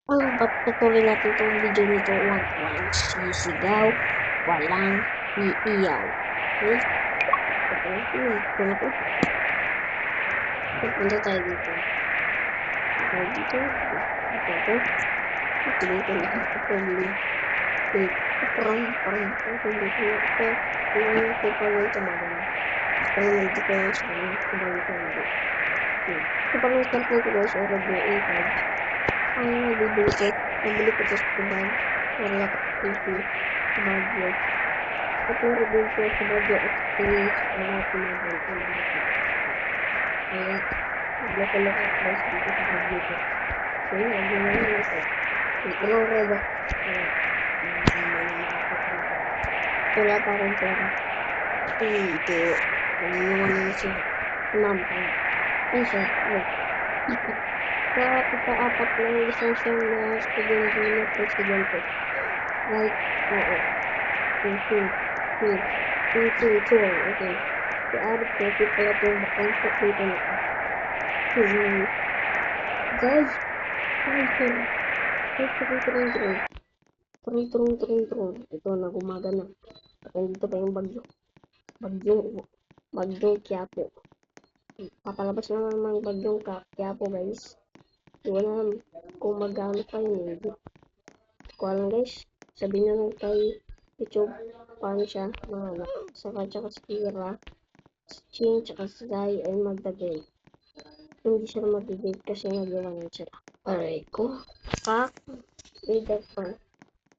Ang pagpatuloy natin itong video nito, walang sisigaw, walang iiyaw. Okay? Ito na po. Punta tayo dito. Tayo dito. Ito. Ito na. Ito din. Parang ito dito. Ito. Ito pa yung tumagal. Ito yung difference kung tumagal ito hindi. Ito pa yung sample ko guys, already 8. Ang bibili ko, nabili ko ito sa Tubag. Wala ka ito. Tubag yun. At na-review ko sa Baguio Experience. Wala tumagal. Kaya, nagloko-loko ako guys dito sa Baguio ko. So yun, hindi na yun ito. Ito lang ko ba? Wala pa akong pera. Ito. Yung ano na siya. Nampang. Ano siya? Sa ika-4 ng lisensya na estudyante na presidente. Right? Oo. Okay. Si Arif Kopi pala itong bakang dito na. Guys, turong. Ito na gumagana. At dito pa yung bagyo. Bagyong Quiapo. Papalabas na naman bagyong Quiapo guys. Hindi ko alam kung magano pa yun. Hindi ko alam guys. Sabihin na lang kay YouTube paano siya mahanap. Saka tsaka si Kira, si Ching, tsaka si Zai ay magdagay. Hindi sila magdagay kasi nagawanan sila. Aray ko. Kak. Leader pa.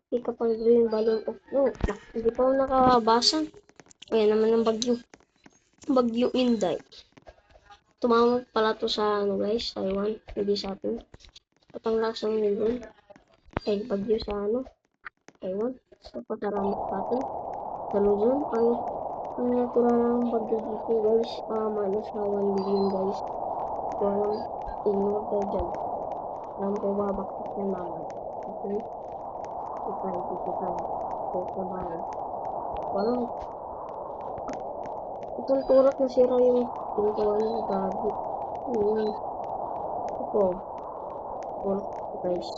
Hindi ka pang green balloon of no. Hindi pa ako nakabasa. Kaya naman ang bagyo. Bagyo Inday. Tumawag pala to sa ano guys, Taiwan. Hindi sa atin. At ang lakas ng nilon. Ay bagyo sa ano. Taiwan. Sa pagkaramit sa atin. Sa Luzon. Ang natural ng bagyo dito guys. Minus 1 billion guys. Walang ignore tayo dyan. Alam ko babakit na naman. Okay? Dito tayo. Sa bahay. Walang itong tulak na sira yung pintuan ng gabi. Ito. Tulak guys.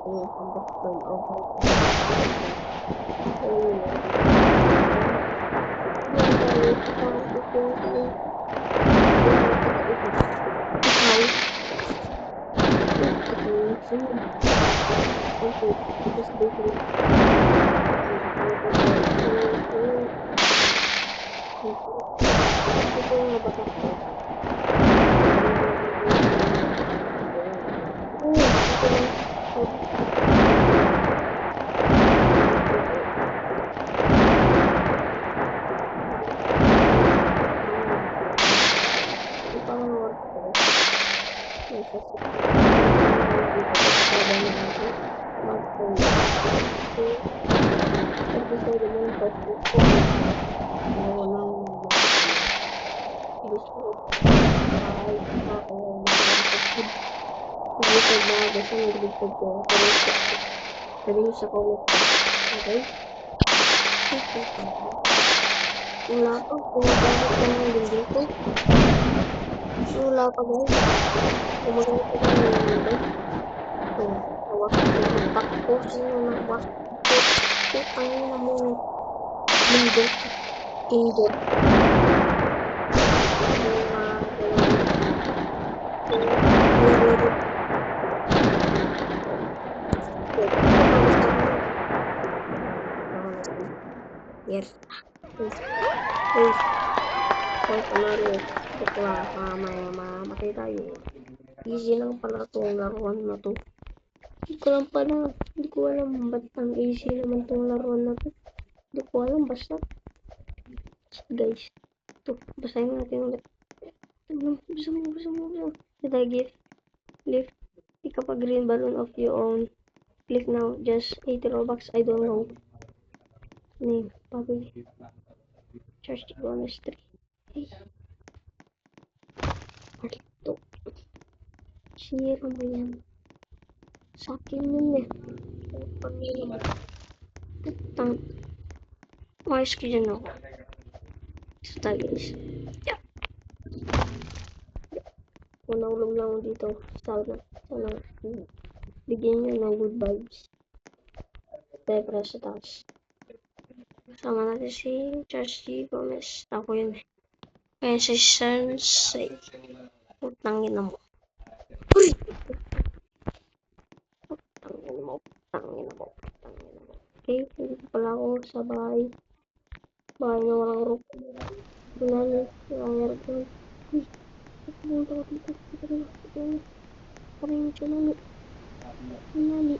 Ang bakit over. Sabihin sa comment. Okay? Wala pa. Gumagamit ka ng linggo ko. Wala pa guys. Gumagamit ka ng linggo. Nawas ko ng takpo. Sino nawas ko? Putang ina mo. Linggo. Linggo. Yes. Hoy, panalo. Bakla, mamatay tayo. Easy lang pala itong laruan na to. Hindi ko alam ba't ang easy naman itong laruan na to. Hindi ko alam, basta. Guys, ito, basahin natin ulit. Bisa mo. Did I give? Lift. Pick up a green balloon of your own. Click now. Just 80 Robux. I don't know. Name. Probably. Charge the bonus 3. Hey. Ito. Sira mo yan. Sa akin yun eh. Pangina mo. Putang. Ayos ko dyan ako. Isa tayo guys. Yeah. Unang lang dito. Sana. bigyan nyo ng good vibes. Tayo para sa taas. Sama natin si Charles G. Gomez. Ako yun eh. Kaya si Sensei. Putangin na mo. Uy! Putangin mo. Putangin na mo. Putangin na mo. Okay, dito pala ako sa bahay. Bahay na walang roof. Tsunami. Walang aircon. Uy! Pumunta ko dito. Parang tsunami. Tsunami.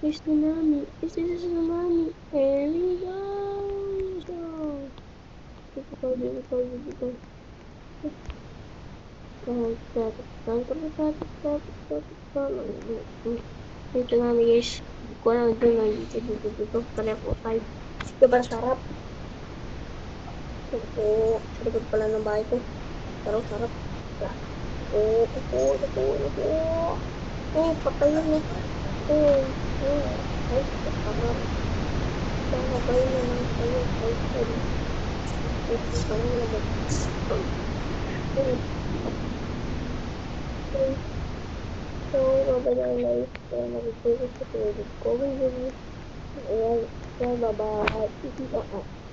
There's tsunami. This is a tsunami. Here we go. Dito. Dito namin guys. Ko na dito. Kaya po tayo. Diba sarap? Oo. Sa likod pala ng bahay ko. Sarap. Oo. Patay yun eh. Ay, sarap. Babay na lang tayo. Ay, parang naman. So, babay na lang. Kaya nag-focus ko sa tulog ko. Ayan. Bye-bye.